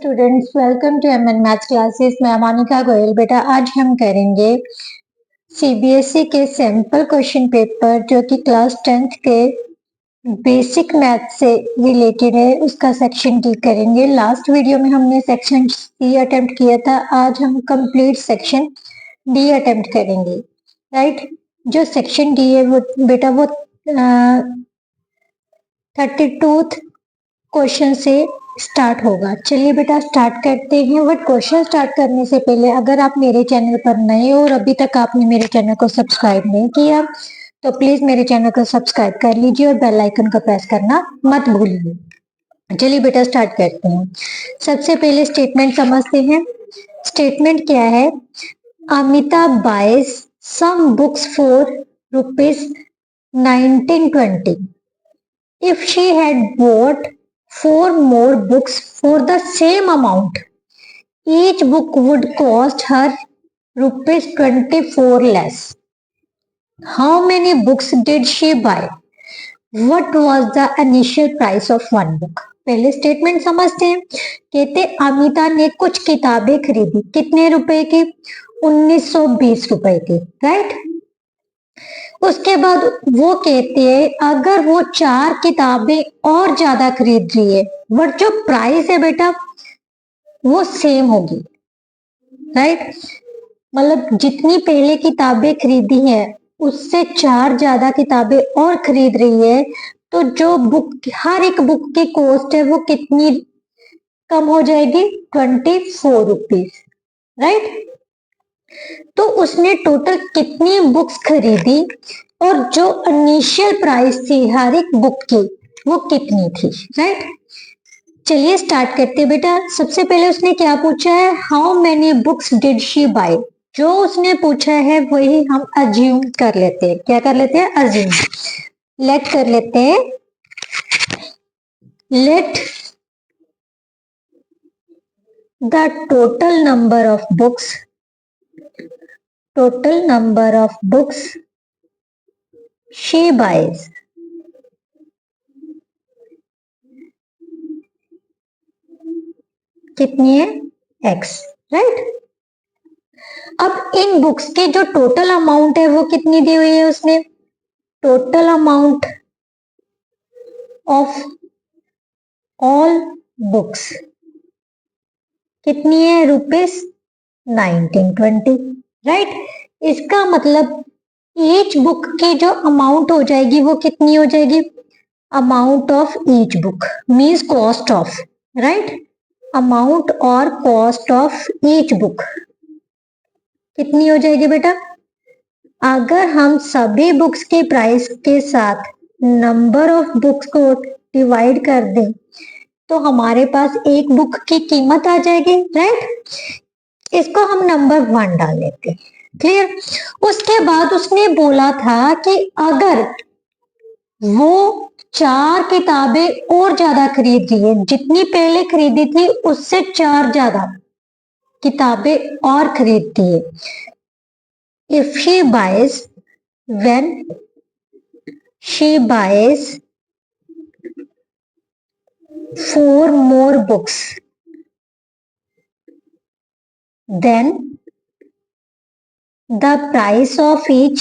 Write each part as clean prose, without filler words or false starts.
Students, welcome to MN maths classes. मैं मोनिका गोयल। बेटा आज हम करेंगे सीबीएसई के सैंपल क्वेश्चन पेपर जो कि क्लास 10th के बेसिक मैथ से रिलेटेड है, उसका सेक्शन डी करेंगे। लास्ट वीडियो में हमने सेक्शन सी अटेम्प्ट किया था, आज हम कंप्लीट सेक्शन डी अटेम्प्ट करेंगे। राइट, जो सेक्शन डी है वो बेटा वो 32th क्वेश्चन से स्टार्ट होगा। चलिए बेटा स्टार्ट करते हैं। बट क्वेश्चन स्टार्ट करने से पहले अगर आप मेरे चैनल पर नए हो और अभी तक आपने मेरे चैनल को सब्सक्राइब नहीं किया तो प्लीज मेरे चैनल को सब्सक्राइब कर लीजिए और बेल आइकन को प्रेस करना मत भूलिए। चलिए बेटा स्टार्ट करते हैं। सबसे पहले स्टेटमेंट समझते हैं। स्टेटमेंट क्या है? Amita buys some books for ₹1920 if she had bought 4 more books for the same amount. Each book would cost her ₹24 less. How many books did she buy? What was the initial price of one book? पहले statement समझते हैं। कहते अमिता ने कुछ किताबें खरीदी, कितने रुपए की? 1920 रुपए की। राइट, उसके बाद वो कहते हैं अगर वो 4 किताबें और ज्यादा खरीद रही है, बट जो प्राइस है बेटा वो सेम होगी। राइट, मतलब जितनी पहले किताबें खरीदी है उससे 4 ज्यादा किताबें और खरीद रही है, तो जो बुक, हर एक बुक की कॉस्ट है वो कितनी कम हो जाएगी? 24 रुपीज। राइट, तो उसने टोटल कितनी बुक्स खरीदी और जो इनिशियल प्राइस थी हर एक बुक की वो कितनी थी? राइट, चलिए स्टार्ट करते हैं बेटा। सबसे पहले उसने क्या पूछा है? How many books did she buy. जो उसने पूछा है वही हम अज्यूम कर लेते हैं। क्या कर लेते हैं? अज्यूम। लेट कर लेते हैं, let the total number of books, total number of books she buys कितनी है? x। राइट, अब इन बुक्स के जो टोटल अमाउंट है वो कितनी दी हुई है उसने? Total amount of all books कितनी है? ₹1920। राइट, इसका मतलब ईच बुक की जो अमाउंट हो जाएगी वो कितनी हो जाएगी? Amount of each book means cost of. Right, amount और कॉस्ट ऑफ ईच बुक कितनी हो जाएगी बेटा? अगर हम सभी बुक्स के प्राइस के साथ नंबर ऑफ बुक्स को डिवाइड कर दें तो हमारे पास एक बुक की कीमत आ जाएगी। राइट, इसको हम नंबर 1 डाल लेते हैं। क्लियर? उसके बाद उसने बोला था कि अगर वो 4 किताबें और ज्यादा खरीद रही है, जितनी पहले खरीदी थी उससे 4 ज्यादा किताबें और खरीदती है। If she buys, when she buys 4 more books, then the price of each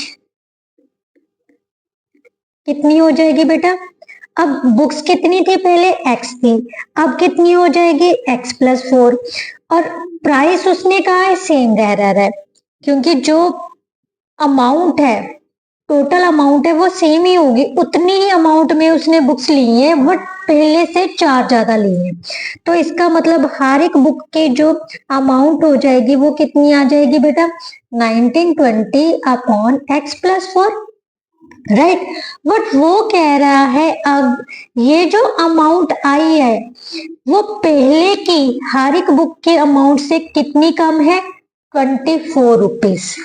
कितनी हो जाएगी बेटा? अब बुक्स कितनी थी पहले? x थी, अब कितनी हो जाएगी? x + 4। और प्राइस उसने कहा है सेम रह रहा है, क्योंकि जो अमाउंट है, टोटल अमाउंट है वो सेम ही होगी। उतनी ही अमाउंट में उसने बुक्स ली है, बट पहले से 4 ज्यादा ली है। तो इसका मतलब हर एक बुक की जो अमाउंट हो जाएगी वो कितनी आ जाएगी बेटा? 1920 अपॉन x + 4। राइट, बट वो कह रहा है अब ये जो अमाउंट आई है वो पहले की हर एक बुक के अमाउंट से कितनी कम है? 24 रुपीज।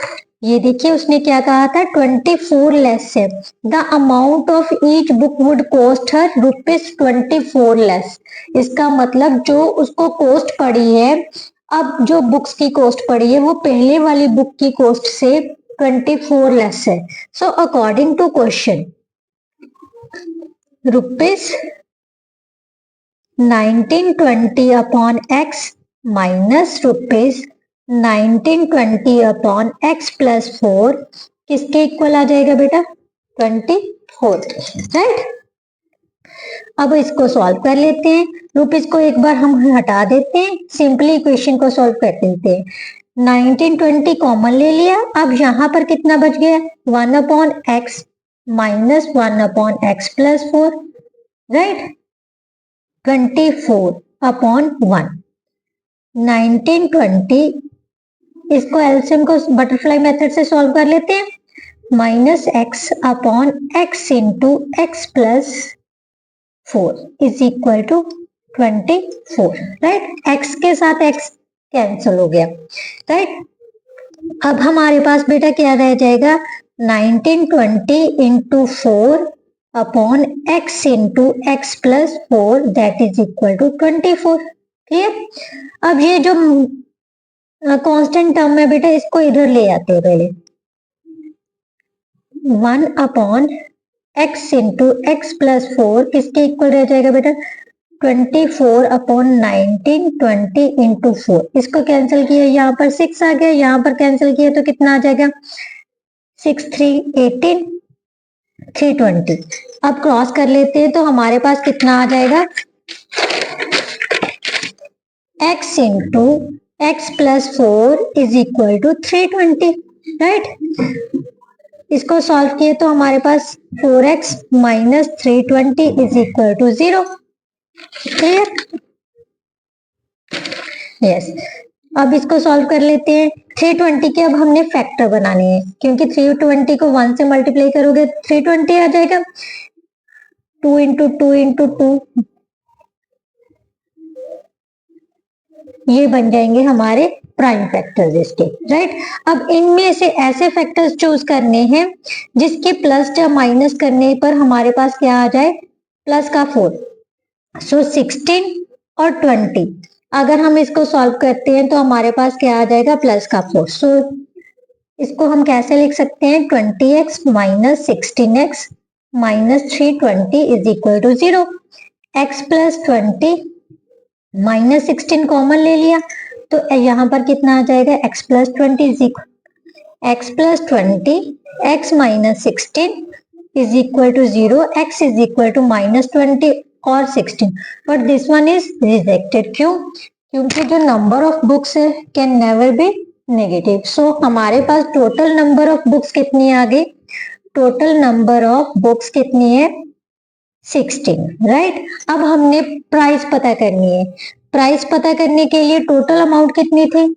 ये देखिए उसने क्या कहा था? 24 लेस है। The amount of each book would cost her ₹24 less. इसका मतलब जो उसको कॉस्ट पड़ी है, अब जो बुक्स की कॉस्ट पड़ी है वो पहले वाली बुक की कॉस्ट से 24 लेस है। So according to question, 1920 upon x minus rupees 1920 upon x plus 4 किसके इक्वल आ जाएगा बेटा? 24, राइट। अब इसको सॉल्व कर लेते हैं। रुपीज को एक बार हम हटा देते हैं, सिंपली इक्वेशन को सॉल्व कर देते हैं। 1920 कॉमन ले लिया, अब यहाँ पर कितना बच गया? 1 upon x minus 1 upon x plus 4, right. 24 upon 1, 1920, इसको एलसीएम को बटरफ्लाई मेथड से सॉल्व कर लेते हैं। Minus x upon x into x plus 4 is equal to 24, right. X के साथ एक्स कैंसिल हो गया, राइट। अब हमारे पास बेटा क्या रह जाएगा? 1920 into 4 upon x into x plus 4 that is equal to 24, clear. अब ये जो कांस्टेंट टर्म है बेटा, इसको इधर ले आते हैं पहले। 1 upon x into x plus 4 किसके इक्वल रह जाएगा बेटा? 24 अपॉन 1920 इंटू 4, इसको कैंसिल किया, यहाँ पर 6 आ गया, यहाँ पर कैंसिल किया तो कितना आ जाएगा? 6 3 18, 320। अब क्रॉस कर लेते हैं तो हमारे पास कितना आ जाएगा? x into x plus 4 is equal to 320, right. इसको सॉल्व किए तो हमारे पास 4x minus 320 is equal to 0, clear. Yes, अब इसको सॉल्व कर लेते हैं। 320 के अब हमने फैक्टर बनाने हैं, क्योंकि 320 को 1 से मल्टीप्लाई करोगे 320 आ जाएगा। 2 इंटू 2 इंटू 2, ये बन जाएंगे हमारे प्राइम फैक्टर्स इसके, राइट। अब इनमें से ऐसे फैक्टर्स चूज करने हैं जिसके प्लस या माइनस करने पर हमारे पास क्या आ जाए? प्लस का 4। सो 16 और 20, अगर हम इसको सॉल्व करते हैं तो हमारे पास क्या आ जाएगा? प्लस का 4। सो इसको हम कैसे लिख सकते हैं? 20x minus 16x minus 320 is equal to 0। x plus 20 minus 16 common ले लिया तो यहाँ पर कितना आ जाएगा? x plus 20 is equal x plus 20 x minus 16 is equal to 0, x is equal to minus 20 और 16, but this one is rejected. क्यों? क्योंकि जो नंबर ऑफ बुक्स है can never be negative. So हमारे पास टोटल नंबर ऑफ बुक्स कितनी आ गई? टोटल नंबर ऑफ बुक्स कितनी है? 16, राइट। अब हमने प्राइस पता करनी है। प्राइस पता करने के लिए टोटल अमाउंट कितनी थी?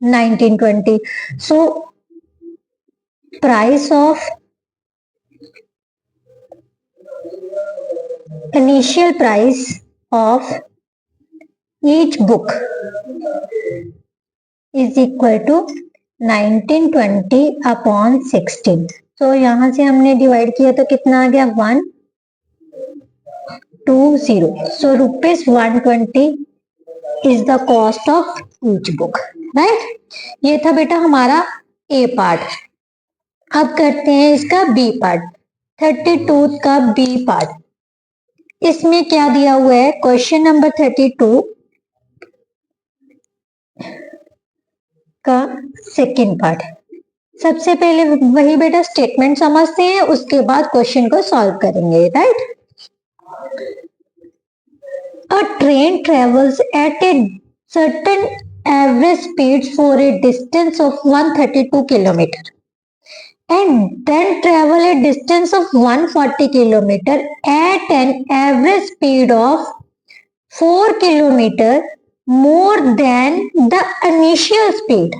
1920। So price of initial price of each book is equal to 1920 upon 16। तो यहां से हमने डिवाइड किया तो कितना आ गया? 120। So rupees 120 is the cost of each book, right. ये था बेटा हमारा ए पार्ट। अब करते हैं इसका बी पार्ट, 32 का बी पार्ट। इसमें क्या दिया हुआ है? क्वेश्चन नंबर 32 का सेकेंड पार्ट। सबसे पहले वही बेटा स्टेटमेंट समझते हैं, उसके बाद क्वेश्चन को सॉल्व करेंगे, right. A train travels eight a certain average speed for a distance of 132 kilometre and then travel a distance of 140 kilometer at an average speed of 4 kilometer more than the initial speed.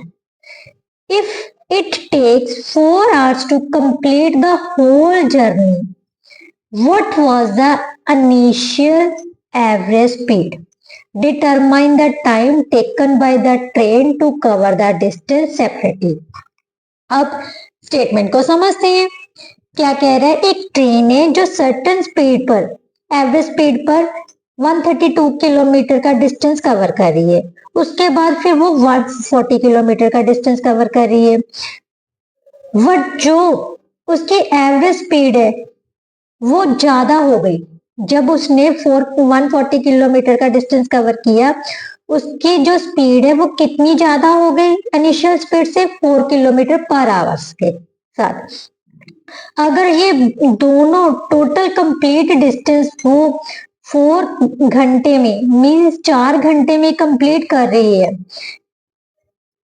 If it takes 4 hours to complete the whole journey, what was the initial average speed? Determine the time taken by the train to cover the distance separately. अब statement को समझते हैं। क्या कह रहा है? एक train है जो सर्टेन स्पीड पर, एवरेज स्पीड पर 132 किलोमीटर का डिस्टेंस कवर कर रही है, उसके बाद फिर वो 140 किलोमीटर का डिस्टेंस कवर कर रही है। बट जो उसकी एवरेज स्पीड है वो ज्यादा हो गई, जब उसने 140 किलोमीटर का डिस्टेंस कवर किया, उसकी जो स्पीड है वो कितनी ज्यादा हो गई इनिशियल स्पीड से, 4 किलोमीटर पर आवर्स के साथ। अगर ये दोनों टोटल कंप्लीट डिस्टेंस वो 4 घंटे में मीन्स 4 घंटे में कंप्लीट कर रही है,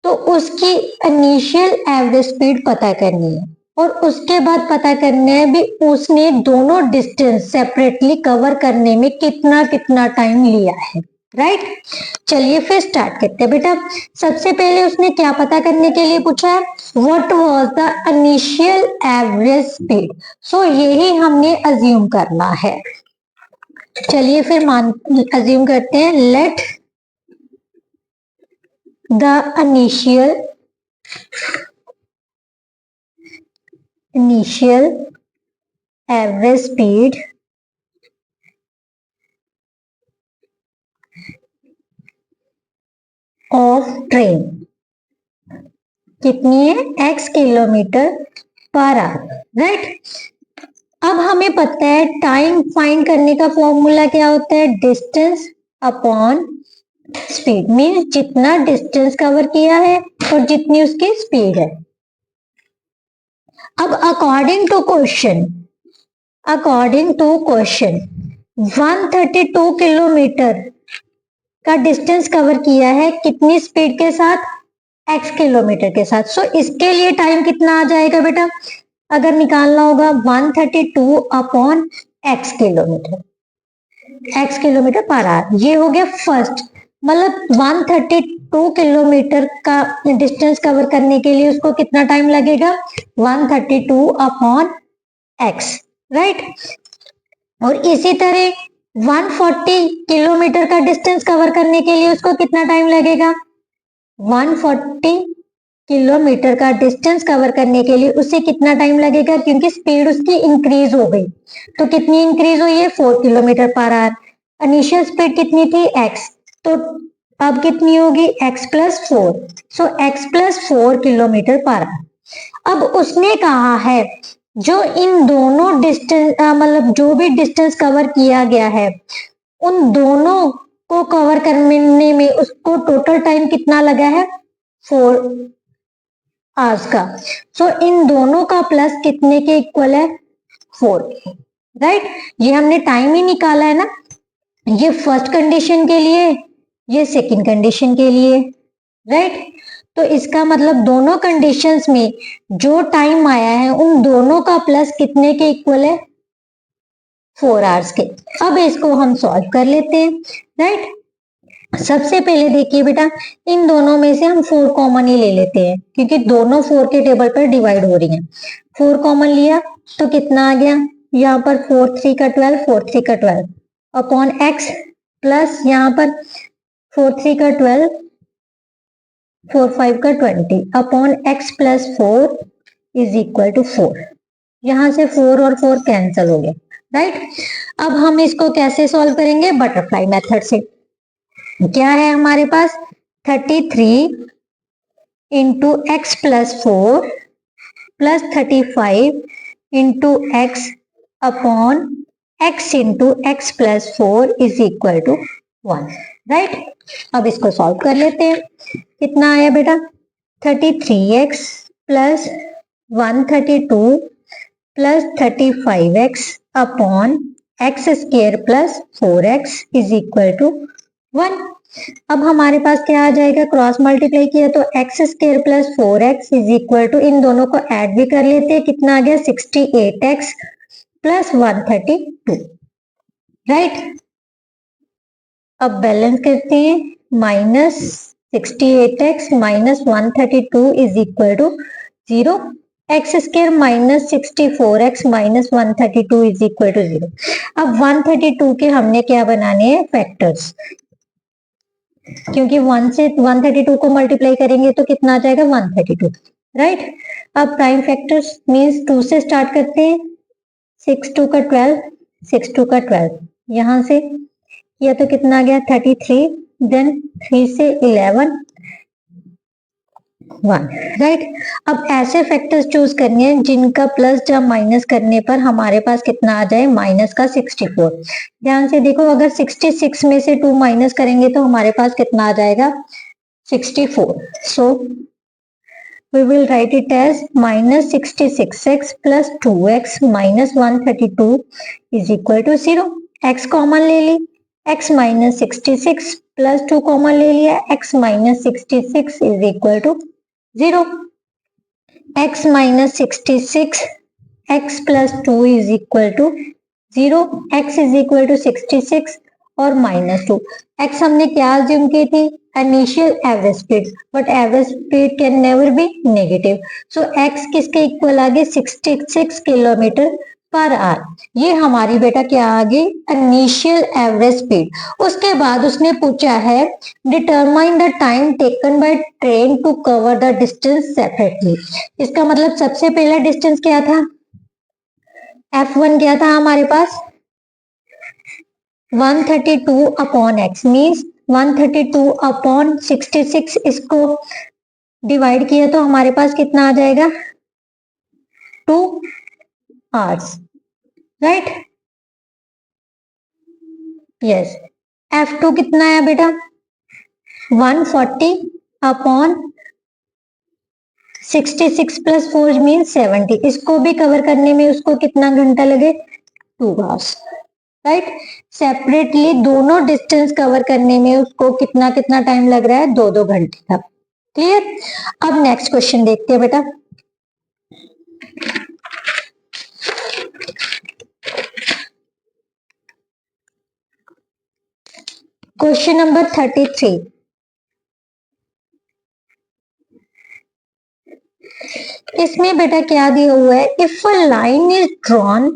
तो उसकी इनिशियल एवरेज स्पीड पता करनी है और उसके बाद पता करना है भी उसने दोनों डिस्टेंस सेपरेटली कवर करने में कितना कितना टाइम लिया है। राइट, चलिए फिर स्टार्ट करते हैं बेटा। सबसे पहले उसने क्या पता करने के लिए पूछा है, what was the initial average speed. So यही हमने अज्यूम करना है। चलिए फिर अज्यूम करते हैं, let the initial average speed of train कितनी है, x kilometre per hour. Right, अब हमें पता है टाइम फाइंड करने का फॉर्मूला क्या होता है, डिस्टेंस अपॉन स्पीड, मीन्स जितना डिस्टेंस कवर किया है और जितनी उसकी स्पीड है। अब अकॉर्डिंग टू क्वेश्चन 132 किलोमीटर का डिस्टेंस कवर किया है कितनी स्पीड के साथ, x किलोमीटर के साथ। सो इसके लिए टाइम कितना आ जाएगा बेटा, अगर निकालना होगा 132 upon x kilometre, x kilometre per hour. ये हो गया फर्स्ट, मतलब 132 किलोमीटर का डिस्टेंस कवर करने के लिए उसको कितना टाइम लगेगा, 132 अपॉन x। राइट, और इसी तरह 140 किलोमीटर का डिस्टेंस कवर करने के लिए उसको कितना टाइम लगेगा, 140 किलोमीटर का डिस्टेंस कवर करने के लिए उसे कितना टाइम लगेगा, क्योंकि स्पीड उसकी इंक्रीज हो गई। तो कितनी इंक्रीज हुई है, 4 kilometre per hour. Initial speed कितनी थी, x, तो अब कितनी होगी, x प्लस 4। सो x plus 4 kilometre per hour. अब उसने कहा है जो इन दोनों डिस्टेंस मतलब जो भी डिस्टेंस कवर किया गया है उन दोनों को कवर करने में उसको टोटल टाइम कितना लगा है, 4 आवर्स का। सो इन दोनों का प्लस कितने के इक्वल है, 4 के। राइट, ये हमने टाइम ही निकाला है ना, ये फर्स्ट कंडीशन के लिए, ये सेकंड कंडीशन के लिए। राइट, तो इसका मतलब दोनों कंडीशंस में जो टाइम आया है उन दोनों का प्लस कितने के इक्वल है, 4 आवर्स के। अब इसको हम सॉल्व कर लेते हैं। राइट, सबसे पहले देखिए बेटा, इन दोनों में से हम 4 कॉमन ही ले लेते हैं क्योंकि दोनों 4 के टेबल पर डिवाइड हो रही हैं। 4 कॉमन लिया तो कितना आ गया, यहाँ पर 4 3 का 12, 4 3 का 12 अपॉन x, प्लस यहाँ पर 4 3 का 12, 4 5 का 20 upon x plus 4 is equal to 4। यहाँ से 4 और 4 कैंसिल हो गए। राइट, अब हम इसको कैसे सॉल्व करेंगे, बटरफ्लाई मेथड से। क्या है हमारे पास, 33 into x plus 4 plus 35 into x upon x into x plus 4 is equal to 1। Right, अब इसको सॉल्व कर लेते हैं। कितना आया बेटा, 33x plus 132 plus 35x upon x square plus 4x is equal to 1। अब हमारे पास क्या आ जाएगा, क्रॉस मल्टीप्लाई किया तो x square plus 4x is equal to, इन दोनों को ऐड भी कर लेते हैं, कितना आ गया 68x प्लस 132। राइट, अब बैलेंस करते हैं, minus 68x minus 132 is equal to 0, x square minus 64x minus 132 is equal to 0। अब 132 के हमने क्या बनाने हैं, फैक्टर्स, क्योंकि 1 से 132 को मल्टीप्लाई करेंगे तो कितना आ जाएगा, 132। राइट, अब प्राइम फैक्टर्स मींस 2 से स्टार्ट करते हैं, 6 2 का 12, 6 2 का 12, यहां से किया तो कितना आ गया 33, देन 3 से 11, 1, राइट। अब ऐसे फैक्टर्स चूज करने हैं जिनका प्लस जब माइनस करने पर हमारे पास कितना आ जाए, माइनस का 64। ध्यान से देखो, अगर 66 में से 2 माइनस करेंगे तो हमारे पास कितना आ जाएगा, 64। सो we will write it as minus 66x plus 2x minus 132 is equal to 0। x common ले ली, x minus 66 plus 2 कॉमन ले लिया, x minus 66 is equal to 0। x minus 66 x plus 2 is equal to 0। x is equal to 66 और minus 2। x हमने क्या assume की थी, initial average speed, but average speed can never be negative. So x किसके इक्वल आ गए, 66 kilometre per hour. ये हमारी बेटा क्या आ गई, इनिशियल एवरेज स्पीड। उसके बाद उसने पूछा है determine the time taken by train to cover the distance separately. इसका मतलब सबसे पहला डिस्टेंस क्या था, f1 क्या था हमारे पास, 132 अपॉन x, मीन्स 132 अपॉन 66, इसको डिवाइड किया तो हमारे पास कितना आ जाएगा, 2 आवर्स, राइट। यस, f2 कितना है बेटा, 140 अपॉन 66 प्लस 4 मीन 70। इसको भी कवर करने में उसको कितना घंटा लगे, 2 आवर्स, राइट। सेपरेटली दोनों डिस्टेंस कवर करने में उसको कितना कितना टाइम लग रहा है, 2-2 घंटे का। क्लियर। अब नेक्स्ट क्वेश्चन देखते हैं बेटा। Question number 33। इसमें बेटा क्या दिया हुआ है, if a line is drawn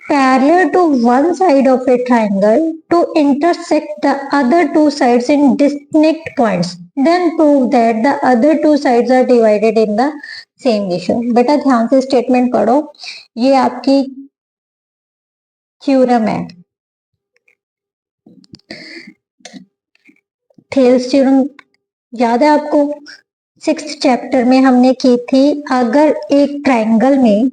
parallel to one side of a triangle to intersect the other two sides in distinct points, then prove that the other two sides are divided in the same ratio। बेटा ध्यान से statement पढ़ो, ये आपकी theorem है, Thales theorem याद है आपको, 6th चैप्टर में हमने की थी। अगर एक ट्राइंगल में,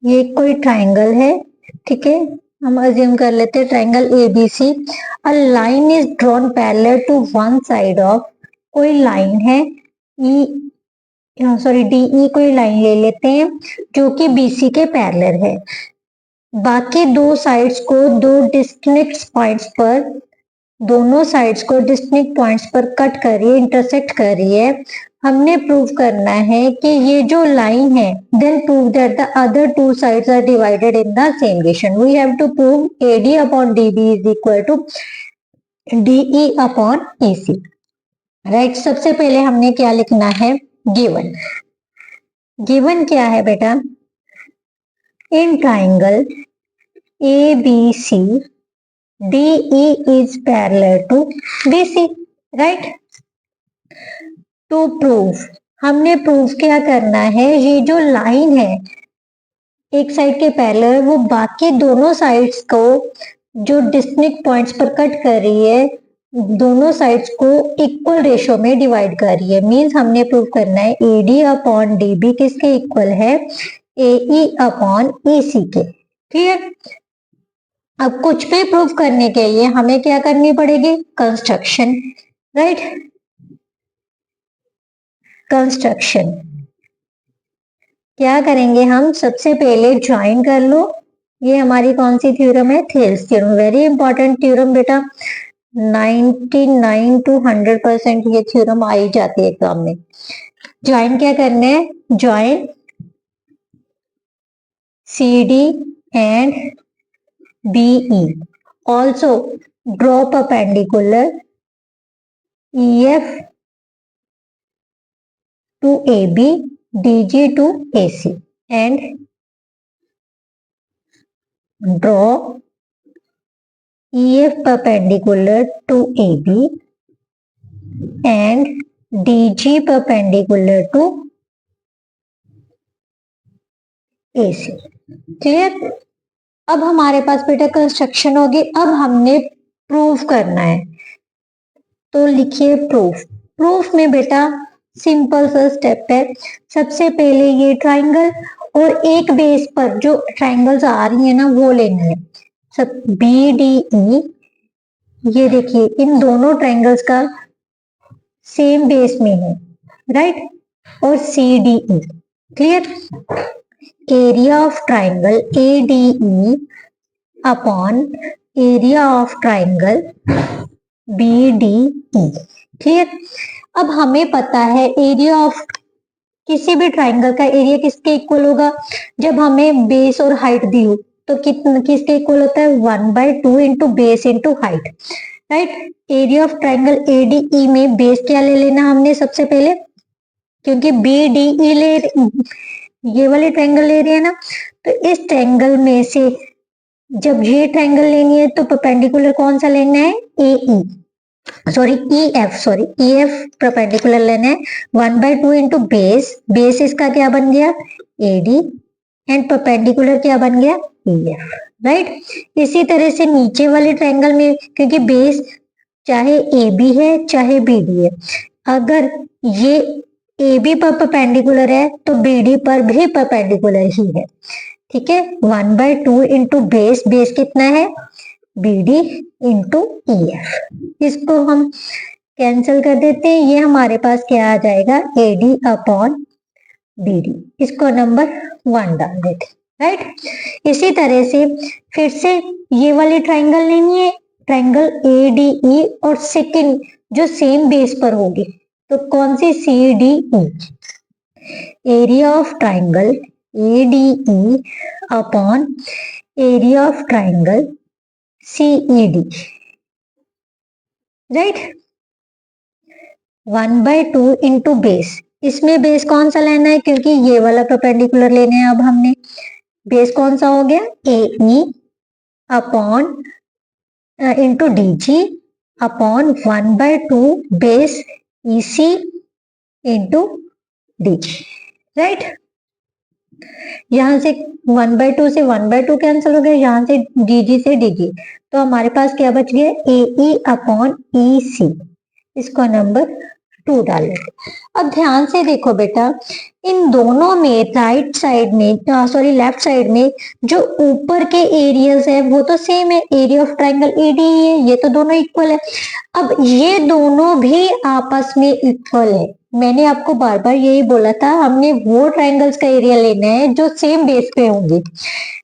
ये कोई ट्राइंगल है, ठीक है, हम अज्यूम कर लेते हैं triangle ABC. A line is drawn parallel to one side of, कोई लाइन है ई, सॉरी डीई कोई लाइन ले लेते हैं जो कि बीसी के पैरेलल है। बाकी दो साइड्स को दो डिस्टिंक्ट पॉइंट्स पर, दोनों साइड्स को डिस्टिंक्ट पॉइंट्स पर कट कर रही है, इंटरसेक्ट कर रही है। हमने प्रूव करना है कि ये जो लाइन है, then prove that the other two sides are divided in the same ratio. We have to prove AD upon DB is equal to DE upon EC, right. सबसे पहले हमने क्या लिखना है, गिवन। गिवन क्या है बेटा, in triangle A B C DE is parallel to BC, right? To prove, हमने प्रूव क्या करना है, ये जो लाइन है एक साइड के पैरेलल, वो बाकी दोनों साइड्स को जो डिस्टिंक्ट पॉइंट्स पर कट कर रही है, दोनों साइड्स को इक्वल रेशियो में डिवाइड कर रही है। मींस हमने प्रूव करना है AD अपॉन DB किसके इक्वल है, AE अपॉन EC के। क्लियर। अब कुछ भी प्रूफ करने के लिए हमें क्या करनी पड़ेगी, कंस्ट्रक्शन, राइट। कंस्ट्रक्शन क्या करेंगे हम, सबसे पहले ज्वाइन कर लो। ये हमारी कौन सी थ्योरम है, Thales theorem, very important theorem बेटा, 99 to 100% ये थ्योरम आई जाती है एग्जाम में। ज्वाइन क्या करना है, join CD and BE, also draw perpendicular EF to AB, DG to AC and draw EF perpendicular to AB and DG perpendicular to AC। Clear. अब हमारे पास बेटा कंस्ट्रक्शन होगी। अब हमने प्रूव करना है, तो लिखिए प्रूफ। प्रूफ में बेटा सिंपल सा स्टेप है। सबसे पहले ये ट्राइंगल और एक बेस पर जो ट्राइंगल्स आ रही है ना वो लेना है। सब बी डी ई, ये देखिए इन दोनों ट्राइंगल्स का सेम बेस में है, राइट। और C D E, clear. Area of triangle A D E upon area of triangle B D E, clear. अब हमें पता है एरिया ऑफ किसी भी ट्राइंगल का एरिया किसके इक्वल होगा, जब हमें बेस और हाइट दी हो तो कितना किसके इक्वल होता है, 1/2 into base into height, right. Area of triangle ADE में बेस क्या ले लेना हमने सबसे पहले, क्योंकि बी डी ई ले ये वाले ट्राइंगल ले रहे हैं ना, तो इस ट्राइंगल में से जब ये ट्राइंगल लेनी है तो परपेंडिकुलर कौन सा लेना है, ए ई ई एफ परपेंडिकुलर लेना है। 1/2 इंटू बेस, बेस इसका क्या बन गया, ए डी, एंड परपेंडिकुलर क्या बन गया, ई एफ, राइट। इसी तरह से नीचे वाले ट्राइंगल में, क्योंकि बेस चाहे ए बी है चाहे बी डी है, अगर ये ए बी पर परपेंडिकुलर है तो बी डी पर भी परपेंडिकुलर ही है, ठीक है। 1/2 इंटू बेस, बेस कितना है, B D into E F, इसको हम कैंसिल कर देते हैं। ये हमारे पास क्या आ जाएगा, A D upon B D, इसको नंबर 1 डाल देते, राइट। इसी तरह से फिर से ये वाली ट्राइंगल लेनी है, ट्राइंगल ए डी ई, और सेकंड जो सेम बेस पर होगी तो कौन सी, C D E. Area of triangle A D E upon area of triangle C E D, right. 1/2 into base, इसमें बेस कौन सा लेना है, क्योंकि ये वाला परपेंडिकुलर लेने हैं। अब हमने बेस कौन सा हो गया, A E upon into D G upon 1/2 base E C into D G, right. यहां से 1/2 से 1/2 कैंसिल हो गया, यहां से डी जी से डी जी, तो हमारे पास क्या बच गया, ए ई अपॉन ई सी, इसको नंबर 2 डाल लेते। अब ध्यान से देखो बेटा, इन दोनों में राइट साइड में लेफ्ट साइड में जो ऊपर के एरियाज है वो तो सेम है, एरिया ऑफ ट्राइंगल एडी है, ये तो दोनों इक्वल है। अब ये दोनों भी आपस में इक्वल है। मैंने आपको बार बार यही बोला था, हमने वो ट्राइंगल्स का एरिया लेना है जो सेम बेस पे होंगे।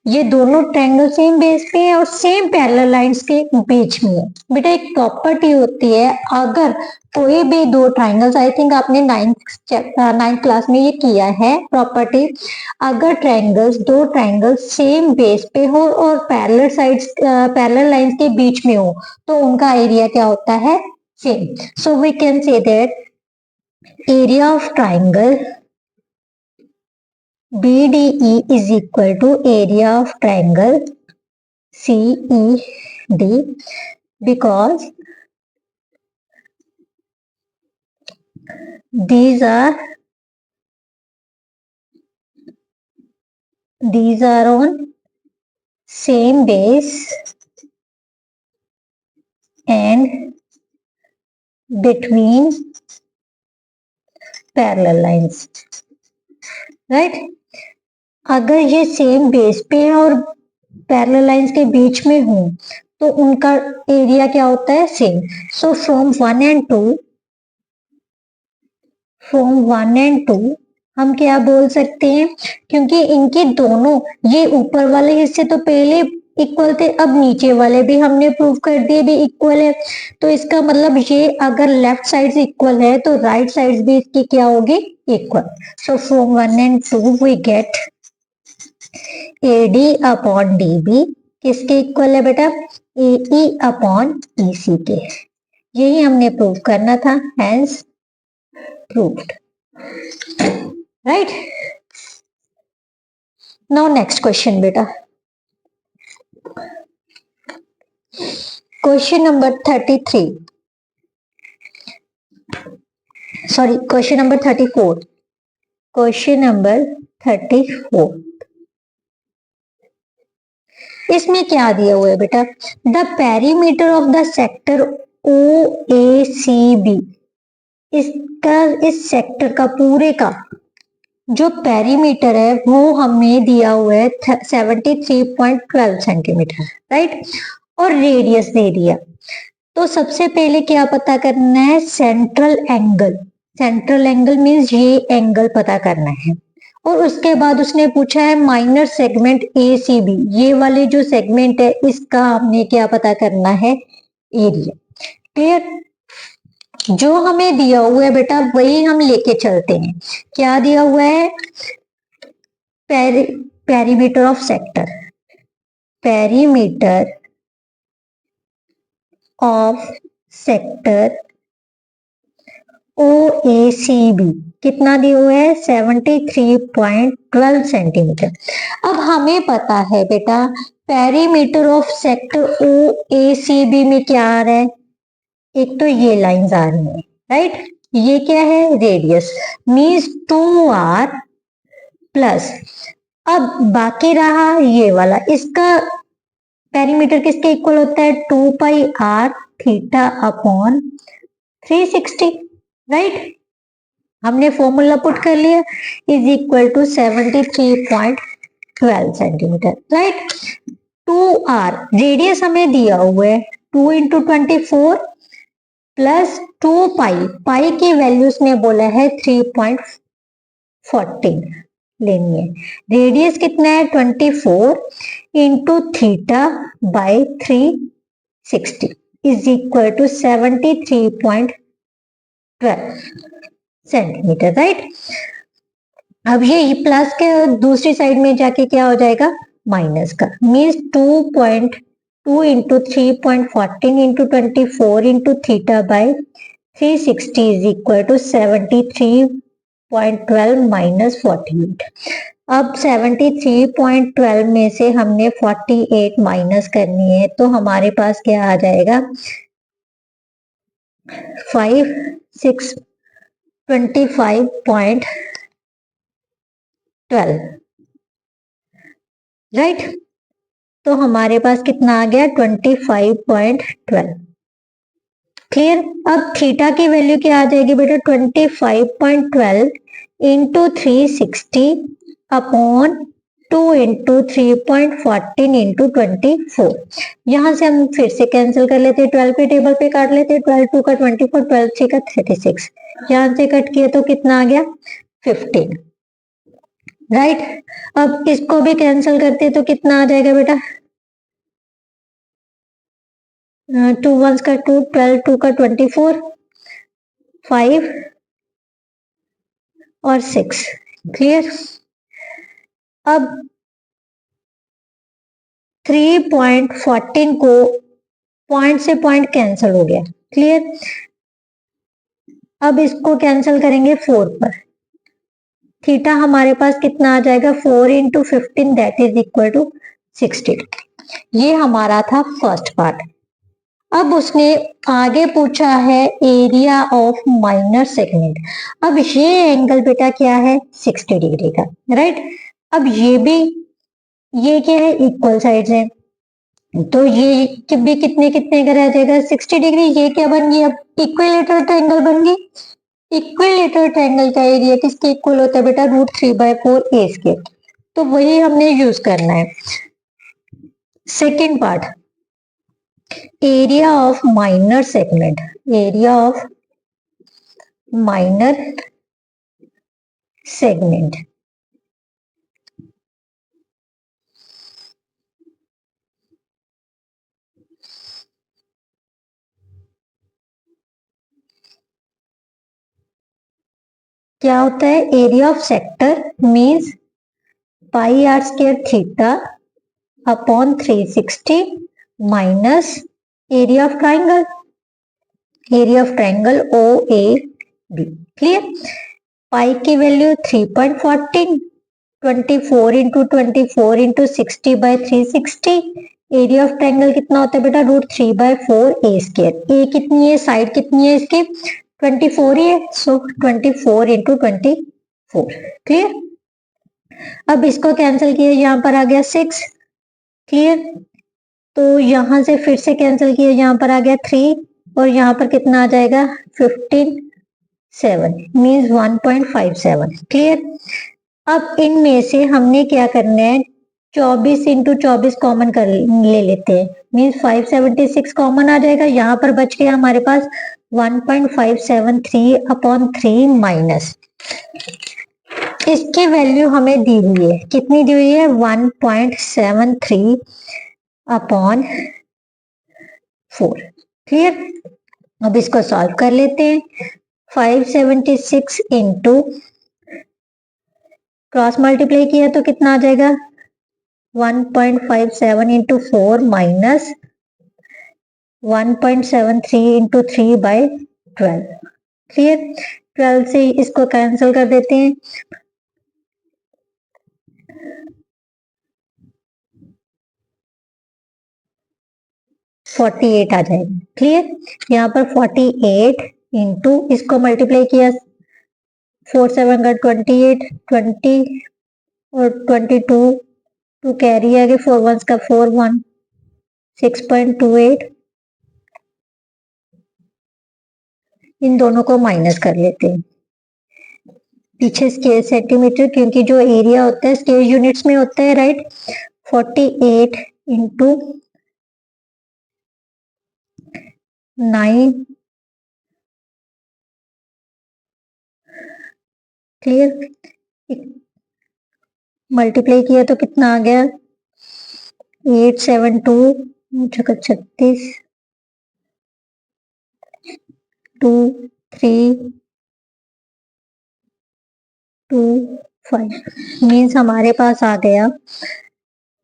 ये दोनों ट्राइंगल सेम बेस पे है और सेम पैरेलल लाइंस के बीच में है। बेटा एक प्रॉपर्टी होती है, अगर कोई भी दो ट्राइंगल्स, आई थिंक आपने 9th क्लास में ये किया है प्रॉपर्टी, अगर दो ट्राइंगल्स सेम बेस पे हो और पैरेलल लाइंस के बीच में हो तो उनका एरिया क्या होता है, same. So we can say that area of triangle BDE is equal to area of triangle CED, because these are on same base and between parallel lines, right. अगर ये सेम बेस पे और parallel lines के बीच में हो तो उनका area क्या होता है, सेम। सो फ्रॉम 1 एंड 2 हम क्या बोल सकते हैं, क्योंकि इनके दोनों ये ऊपर वाले हिस्से तो पहले इक्वल थे, अब नीचे वाले भी हमने प्रूव कर दिए भी इक्वल है, तो इसका मतलब ये अगर लेफ्ट साइड इक्वल है तो राइट साइड भी इसकी क्या होगी, equal. So from 1 and 2 we get AD upon DB किसके इक्वल है बेटा, AE अपॉन EC के। यही हमने प्रूव करना था, hence proved, right. Now next question बेटा, question number 34, question number 34, question number 34। इसमें क्या दिया हुआ है बेटा, the perimeter of the sector O A C B, इसका इस सेक्टर का पूरे का जो पेरीमीटर है वो हमें दिया हुआ है 73.12 सेंटीमीटर, राइट। और रेडियस दे दिया। तो सबसे पहले क्या पता करना है, central angle. Central angle means ये एंगल पता करना है। और उसके बाद उसने पूछा है minor segment A C B, ये वाले जो सेगमेंट है इसका हमने क्या पता करना है, एरिया। क्लियर। जो हमें दिया हुआ है बेटा वही हम लेके चलते हैं। क्या दिया हुआ है, perimeter of sector, perimeter of sector O A C B कितना दिया हुआ है, 73.12 सेंटीमीटर। अब हमें पता है बेटा perimeter of sector O A C B में क्या आ रहा है, एक तो ये लाइंस आ रही है, राइट। ये क्या है, रेडियस, मीन्स 2r प्लस, अब बाकी रहा ये वाला, इसका पेरीमीटर किसके इक्वल होता है, 2 pi r theta upon 360, right. हमने फॉर्मूला पुट कर लिया, is equal to 73.12 centimetre, right. 2r radius हमें दिया हुआ है 2 इंटू 24 प्लस 2 पाई, पाई की वैल्यूज में बोला है 3.14 लेनी है। रेडियस कितना है 24 into theta by 360 is equal to 73.12 centimetre, right. अब ये प्लस के दूसरी साइड में जाके क्या हो जाएगा, माइनस का, means 2.2 into 3.14 into 24 into theta by 360 is equal to 73.12 minus 48। अब 73.12 में से हमने 48 माइनस करनी है, तो हमारे पास क्या आ जाएगा, 25.12, राइट। तो हमारे पास कितना आ गया, 25.12। क्लियर। अब थीटा की वैल्यू क्या आ जाएगी बेटा, 25.12 इंटू 360 अपॉन 2 इंटू 3.14 इंटू 24। यहां से हम फिर से कैंसिल कर लेते हैं, 12 पे टेबल पे काट लेते हैं, 12 2 का 24, 12 3 का 36, यहां से कट किया तो कितना आ गया 15, राइट। अब इसको भी कैंसिल करते हैं तो कितना आ जाएगा बेटा, 2 1 का 2, 12 2 का 24, 5 और 6। क्लियर। अब 3.14 को पॉइंट से पॉइंट कैंसिल हो गया, क्लियर। अब इसको कैंसिल करेंगे 4 पर, थीटा हमारे पास कितना आ जाएगा, 4 into 15 that is equal to 60। ये हमारा था फर्स्ट पार्ट। अब उसने आगे पूछा है एरिया ऑफ माइनर सेगमेंट। अब ये एंगल बेटा क्या है, 60 डिग्री का, राइट। अब ये भी, ये क्या है, इक्वल साइड्स है, तो ये भी कितने कितने का रह जाएगा, 60 डिग्री। ये क्या बन गई, अब इक्विलेटरल ट्रायंगल बन गई। इक्विलेटरल ट्रायंगल का एरिया किसके इक्वल होता है बेटा, √3/4 ए स्क्वायर। तो वही हमने यूज करना है। Second part, area of minor segment, area of minor segment. क्या होता है, area of sector means pi r square theta upon 360 minus area of triangle, area of triangle O A B. Clear. Pi की value 3.14, 24 into 24 into 60 by 360। Area of triangle कितना होता है बेटा, √3/4 ए square. ए कितनी है, साइड कितनी है इसकी, 24 ही है, सो 24 इंटू 24। क्लियर। अब इसको कैंसिल किया, यहाँ पर आ गया 6। क्लियर। तो यहां से फिर से कैंसिल किया, यहाँ पर आ गया 3, और यहाँ पर कितना आ जाएगा 15.7 मीन्स 1.57। क्लियर। अब इनमें से हमने क्या करना है 24 इंटू 24 कॉमन कर ले लेते हैं मीन्स 576 कॉमन आ जाएगा। यहाँ पर बच गया हमारे पास 1.573 अपॉन 3 माइनस इसकी वैल्यू हमें दी हुई है, कितनी दी हुई है 1.73 अपॉन 4। क्लियर। अब इसको सॉल्व कर लेते हैं। 576 इंटू क्रॉस मल्टीप्लाई किया तो कितना आ जाएगा 1.57 into 4 minus 1.73 into 3 by 12। Clear. 12 से इसको कैंसिल कर देते हैं। 48 आ जाएगा। क्लियर। यहाँ पर 48 इंटू इसको मल्टीप्लाई किया 4 7 का 28 20 और 22 टू कैरी आगे 4 1 का 4 1 6.28 इन दोनों को माइनस कर लेते हैं पीछे स्केल सेंटीमीटर क्योंकि जो एरिया होता है स्केल यूनिट्स में होता है राइट। 48 इंटू 9। क्लियर। मल्टीप्लाई किया तो कितना आ गया 872 36 2 3 2 5 मीन्स हमारे पास आ गया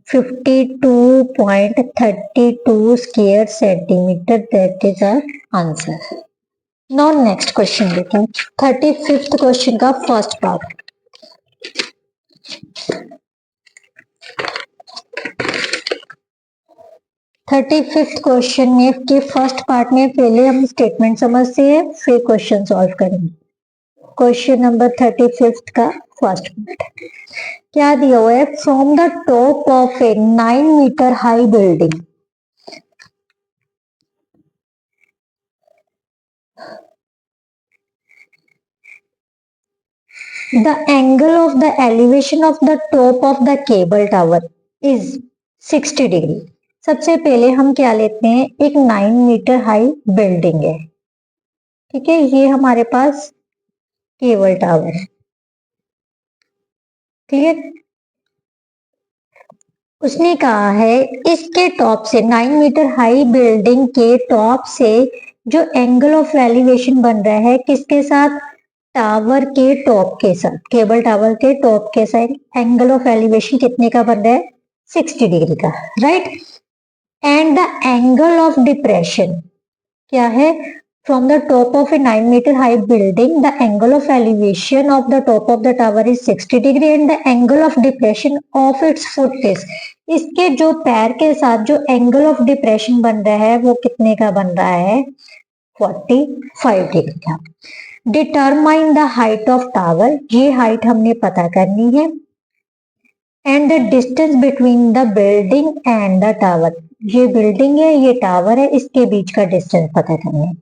52.32 square centimetre. That is our answer. Now next question देखते हैं 35th क्वेश्चन का first part. Thirty fifth question में के फर्स्ट पार्ट में पहले हम स्टेटमेंट समझते हैं फिर क्वेश्चन सॉल्व करेंगे। क्वेश्चन नंबर 35 का फर्स्ट पार्ट क्या दिया हुआ है from the top of a 9 metre high building the angle of the elevation of the top of the cable tower is 60 degree. सबसे पहले हम क्या लेते हैं एक 9 मीटर हाई बिल्डिंग है। ठीक है ये हमारे पास केबल टावर है। क्लियर। उसने कहा है इसके टॉप से 9 मीटर हाई बिल्डिंग के टॉप से जो एंगल ऑफ एलिवेशन बन रहा है किसके साथ टावर के टॉप के साथ केबल टावर के टॉप के साथ एंगल ऑफ एलिवेशन कितने का बन रहा है 60 डिग्री का right. And the angle of depression क्या है from the top of a 9 metre high building the angle of elevation of the top of the tower is 60 degree and the angle of depression of its foot is इसके जो पैर के साथ जो angle of depression बन रहा है वो कितने का बन रहा है 45 डिग्री का। Determine the height of tower ये हाइट हमने पता करनी है। And the distance between the building and the tower ये बिल्डिंग है ये टावर है इसके बीच का डिस्टेंस पता करना है।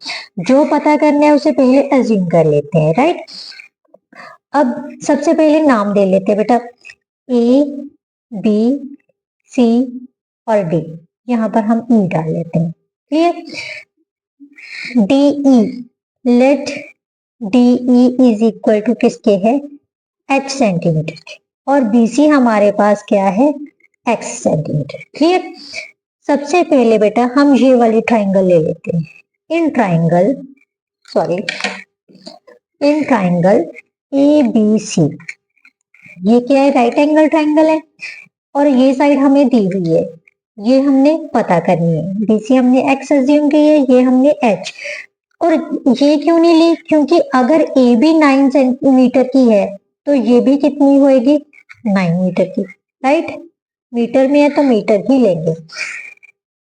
जो पता करना है उसे पहले अज्यूम कर लेते हैं राइट। अब सबसे पहले नाम दे लेते हैं बेटा ए बी सी और डी यहाँ पर हम ई डाल लेते हैं। Clear. D E let D E is equal to किसके है h सेंटीमीटर के और BC हमारे पास क्या है x सेंटीमीटर। क्लियर। सबसे पहले बेटा हम ये वाली ट्राइंगल ले लेते हैं। इन ट्राइंगल ABC ये क्या है राइट एंगल ट्राइंगल है और ये साइड हमें दी हुई है ये हमने पता करनी है। BC हमने x अज्यूम की है ये हमने h और ये क्यों नहीं ली क्योंकि अगर AB 9 सेंटीमीटर की है तो ये भी कितनी होएगी 9 मीटर की राइट। मीटर में है तो मीटर ही लेंगे।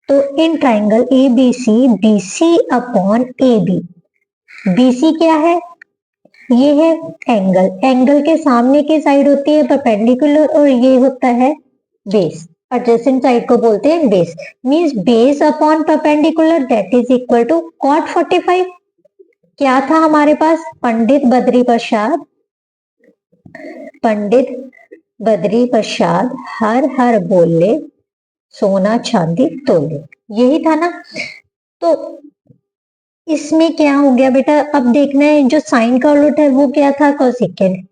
तो in triangle ABC BC upon AB BC क्या है ये है एंगल के सामने की साइड होती है परपेंडिकुलर और ये होता है बेस। एडजेसेंट साइड को बोलते हैं base. Means base upon perpendicular that is equal to cot 45। क्या था हमारे पास? पंडित बद्री प्रसाद हर हर बोले सोना चांदी तोले, यही था ना। तो इसमें क्या हो गया बेटा, अब देखना है जो साइन का उलट है वो क्या था? कोसेकेंड।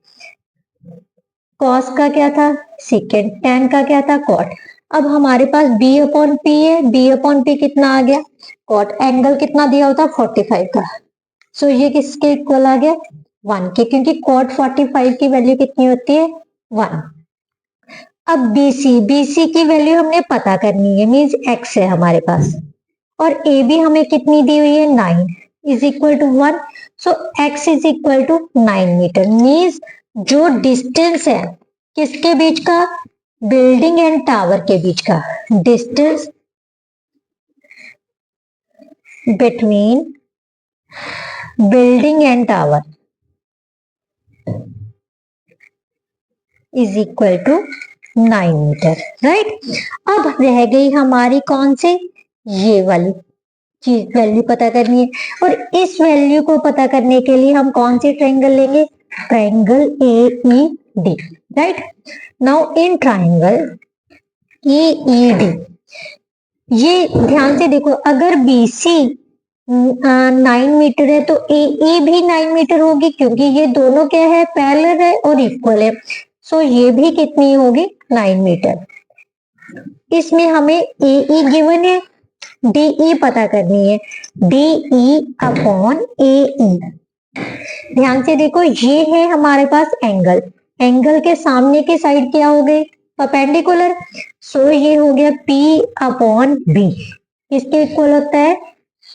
कॉस का क्या था? सेकेंड। टेन का क्या था? कॉट। अब हमारे पास बी अपॉन पी है, बी अपॉन पी कितना आ गया? कॉट। एंगल कितना दिया होता? 45 का। सो ये किसके इक्वल आ गया? 1 के, क्योंकि कॉट 45 की वैल्यू कितनी होती है? 1। अब बीसी की वैल्यू हमने पता करनी है, मीन्स एक्स है हमारे पास, और ए भी हमें कितनी दी हुई है? 9 is equal to 1। So x is equal to 9 metre. Means जो डिस्टेंस है किसके बीच का? बिल्डिंग एंड टावर के बीच का। Distance between building and tower is equal to 9 metre, right. अब रह गई हमारी कौन सी? ये वाली चीज वैल्यू पता करनी है, और इस वैल्यू को पता करने के लिए हम कौन सी ट्रायंगल लेंगे? Triangle AED, right. Now in triangle AED, ये ध्यान से देखो, अगर BC 9 मीटर है तो AE भी 9 मीटर होगी, क्योंकि ये दोनों क्या है? पैरेलल है और इक्वल है। सो ये भी कितनी होगी? 9 मीटर। इसमें हमें AE गिवन है, DE पता करनी है, DE अपॉन AE। ध्यान से देखो, ये है हमारे पास एंगल, एंगल के सामने की साइड क्या हो गई? परपेंडिकुलर। सो ये हो गया P अपॉन B, किसके इक्वल होता है?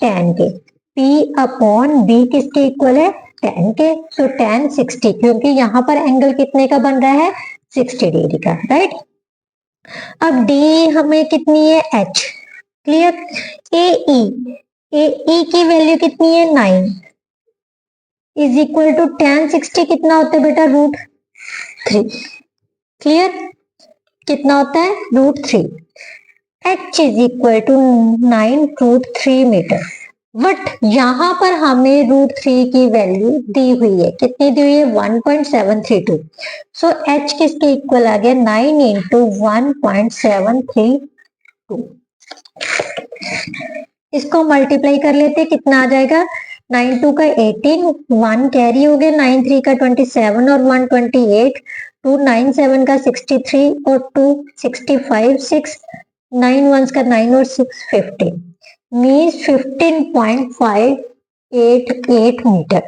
tan के। P अपॉन B किसके इक्वल है? tan के। सो tan 60, क्योंकि यहाँ पर एंगल कितने का बन रहा है? 60 डिग्री का, राइट। अब D हमें कितनी है? H। क्लियर। AE की वैल्यू कितनी है? 9 इज इक्वल टू tan 60 कितना होता है बेटा? √3। क्लियर। कितना होता है? √3। H is equal to 9 √3 metre. But यहाँ पर हमें √3 की वैल्यू दी हुई है, कितनी दी हुई है? 1.732। सो H किसके इक्वल आ गया? 9 इंटू 1.732। इसको मल्टीप्लाई कर लेते, कितना आ जाएगा? 9 2 का 18, 1 कैरी हो गया, 9 3 का 27 और 1 28, 2 9 7 का 63 और 2 65, 6 9 1 का 9 और 6 15, मीन्स 15.588 मीटर।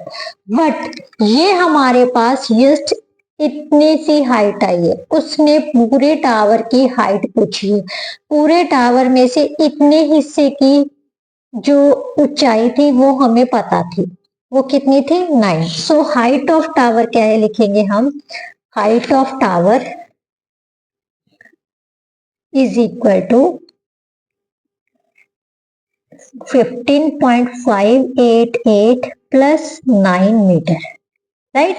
बट ये हमारे पास जस्ट इतनी सी हाइट आई है, उसने पूरे टावर की हाइट पूछी है, पूरे टावर में से इतने हिस्से की जो ऊंचाई थी वो हमें पता थी, वो कितनी थी? 9। सो हाइट ऑफ टावर क्या है? लिखेंगे हम, height of tower is equal to 15.588 plus 9 metre, right.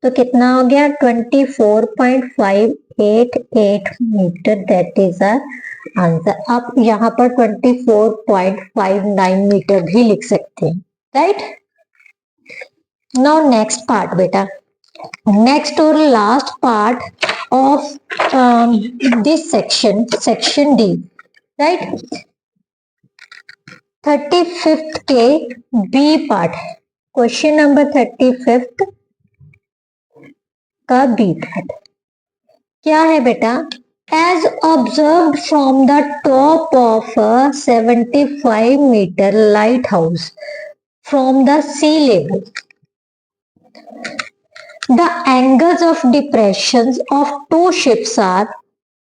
तो कितना हो गया? 24.588 metre, that is our answer. आप यहाँ पर 24.59 मीटर भी लिख सकते हैं, राइट। नाउ नेक्स्ट पार्ट बेटा, नेक्स्ट और last part of this section, section D, right. 35th के B part, question number 35th का B पार्ट क्या है बेटा? As observed from the top of a 75 meter lighthouse from the sea level, the angles of depressions of two ships are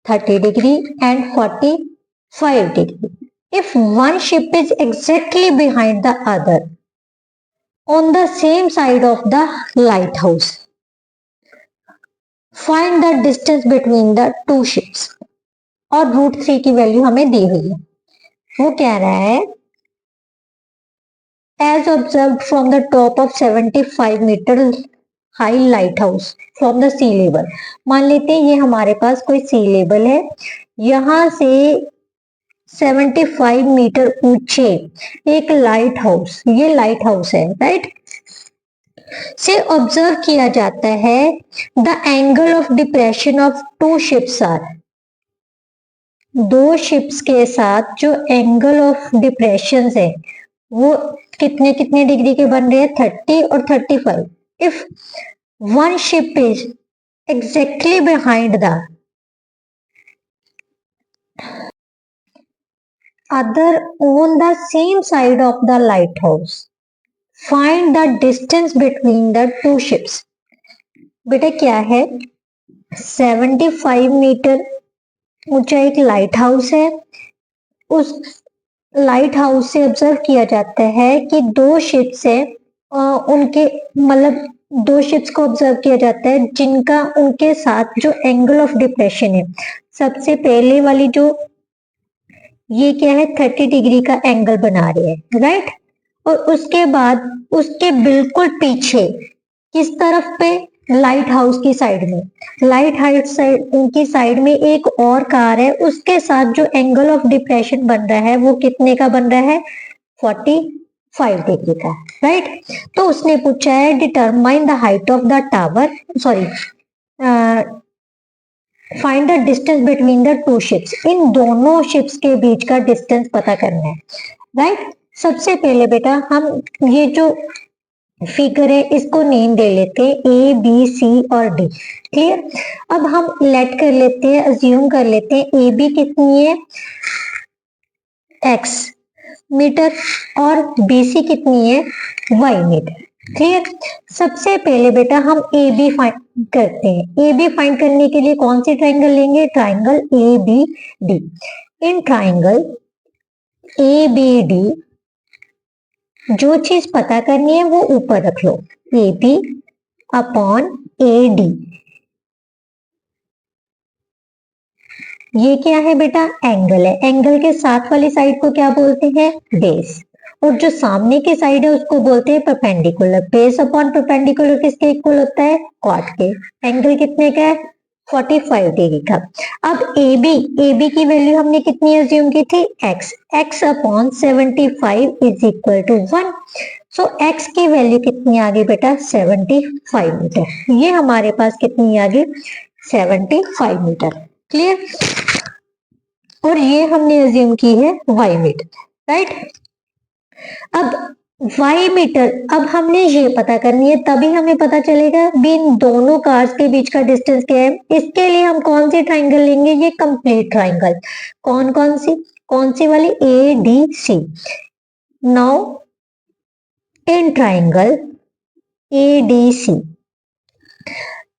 30 degree and 45 degree. If one ship is exactly behind the other on the same side of the lighthouse, find the distance between the two ships. और √3 की value हमें दी हुई है। वो कह रहा है as observed from the top of 75 meter high lighthouse from the sea level। मान लेते हैं ये हमारे पास कोई सी लेवल है, यहां से 75 मीटर ऊंचे एक लाइट हाउस, ये लाइट हाउस है, राइट, से ऑब्जर्व किया जाता है the angle of depression of two ships are, दो शिप्स के साथ जो एंगल ऑफ डिप्रेशन है वो कितने कितने डिग्री के बन रहे हैं, 30 और 35। If one ship is exactly behind the other on the same side of the lighthouse, find the distance between the two ships। बेटा क्या है, 75 मीटर ऊंचा एक लाइट हाउस है, उस लाइट हाउस से ऑब्जर्व किया जाता है कि दो शिप्स है, उनके मतलब दो शिप्स को ऑब्जर्व किया जाता है जिनका उनके साथ जो एंगल ऑफ डिप्रेशन है, सबसे पहले वाली जो ये क्या है 30 डिग्री का एंगल बना रहे हैं, राइट, और उसके बाद उसके बिल्कुल पीछे किस तरफ पे, लाइट हाउस की साइड में, लाइट हाउस साइड उनकी साइड में एक और कार है, उसके साथ जो एंगल ऑफ डिप्रेशन बन रहा है वो कितने का बन रहा है, 45 डिग्री का, राइट। तो उसने पूछा है determine the height of the tower, sorry find the distance between the two ships, इन दोनों शिप्स के बीच का डिस्टेंस पता करना है, राइट। सबसे पहले बेटा हम ये जो फिगर है इसको नेम दे लेते हैं ए बी सी और डी, क्लियर। अब हम लेट कर लेते हैं, अज्यूम कर लेते हैं ए बी कितनी है x मीटर और बी सी कितनी है y मीटर, क्लियर। सबसे पहले बेटा हम ए बी फाइंड करते हैं, ए बी फाइंड करने के लिए कौन सी ट्राइंगल लेंगे, triangle A B D. In triangle A B D जो चीज पता करनी है वो ऊपर रख लो, A B upon A D, ये क्या है बेटा, एंगल है, एंगल के साथ वाली साइड को क्या बोलते हैं, बेस, और जो सामने की साइड है उसको बोलते हैं परपेंडिकुलर। बेस अपॉन परपेंडिकुलर किसके इक्वल होता है, कॉट के। एंगल कितने का है, 45 डिग्री का। अब ए बी की वैल्यू हमने कितनी अज्यूम की थी, x अपॉन 75 is equal to 1। So x की वैल्यू कितनी आ गई बेटा, 75 मीटर। ये हमारे पास कितनी आ गई, 75 मीटर, क्लियर। और ये हमने अज्यूम की है y मीटर, राइट। अब y मीटर, अब हमने ये पता करनी है, तभी हमें पता चलेगा भी इन दोनों कार्स के बीच का डिस्टेंस क्या है। इसके लिए हम कौन सी ट्राइंगल लेंगे, ये कंप्लीट ट्राइंगल, कौन सी वाली, A D C. Now in triangle A D C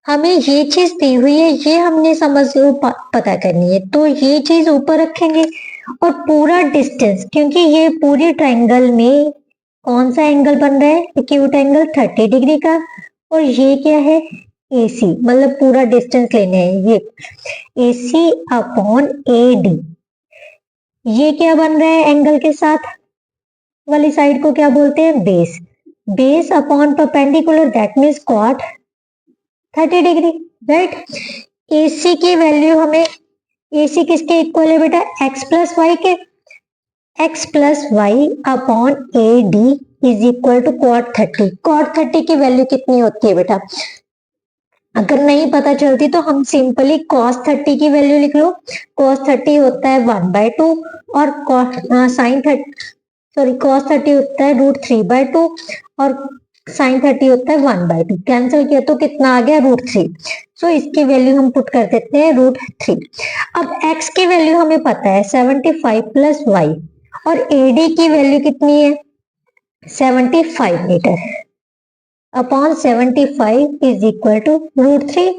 हमें ये चीज दी हुई है, ये हमने समझ पता करनी है, तो ये चीज ऊपर रखेंगे और पूरा डिस्टेंस, क्योंकि ये पूरी ट्राइंगल में कौन सा एंगल बन रहा है, एक्यूट एंगल 30 डिग्री का, और ये क्या है, AC, मतलब पूरा डिस्टेंस लेना है, ये AC अपॉन AD, ये क्या बन रहा है, एंगल के साथ वाली साइड को क्या बोलते हैं, base, base upon perpendicular, that means cot 30 degree, right. AC की वैल्यू हमें, AC किसके इक्वल है बेटा, x प्लस वाई के, x plus y upon A D is equal to cot 30। Cot 30 की वैल्यू कितनी होती है बेटा, अगर नहीं पता चलती तो हम सिंपली cos 30 की वैल्यू लिख लो। cos 30 होता है 1/2 और sin 30 सॉरी cos 30 होता है √3/2 और sin 30 होता है 1/2। कैंसिल किया तो कितना आ गया, √3। सो इसकी वैल्यू हम पुट कर देते हैं √3। अब x की वैल्यू हमें पता है 75 प्लस y और AD की वैल्यू कितनी है, 75 metre upon 75 is equal to √3।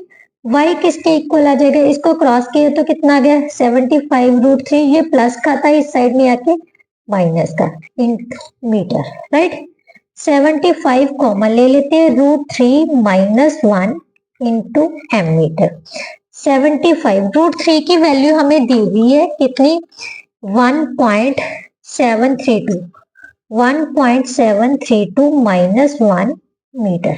y किसके इक्वल आ जाएगा, इसको क्रॉस किया तो कितना आ गया, 75 √3, ये प्लस का था इस साइड में आके माइनस का, इन मीटर, राइट। 75 कॉमन ले लेते हैं, √3 माइनस 1 इंटू m मीटर। 75 √3 की वैल्यू हमें दी हुई है कितनी, 1.732 माइनस 1 मीटर।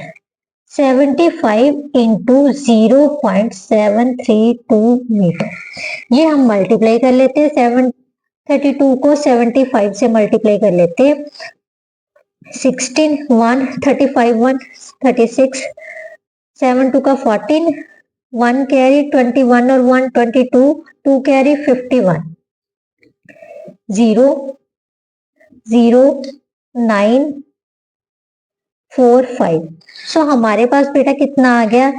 75 into 0.732 metre. ये हम मल्टीप्लाई कर लेते हैं, 732 को 75 से मल्टीप्लाई कर लेते हैं। 16 1 35 1 36 7 2 का 14 1 कैरी 21 और 1 22 2 कैरी 51 0 0 9 4 5। सो हमारे पास बेटा कितना आ गया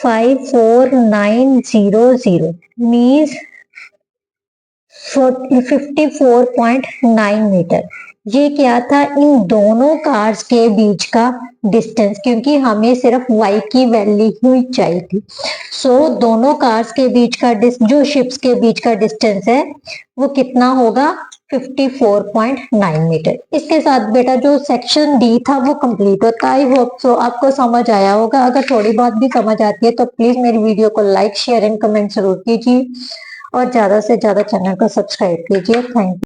54900 मीन्स 54.9 मीटर। ये क्या था इन दोनों कार्स के बीच का डिस्टेंस, क्योंकि हमें सिर्फ y की वैल्यू ही चाहिए थी। सो दोनों कार्स के बीच का जो शिप्स के बीच का डिस्टेंस है वो कितना होगा 54.9 मीटर। इसके साथ बेटा जो सेक्शन डी था वो कंप्लीट होता है। आई होप सो आपको समझ आया होगा। अगर थोड़ी बहुत भी समझ आती है तो प्लीज मेरी वीडियो को लाइक शेयर एंड कमेंट जरूर कीजिए और ज्यादा से ज्यादा चैनल को सब्सक्राइब कीजिए। Thank you.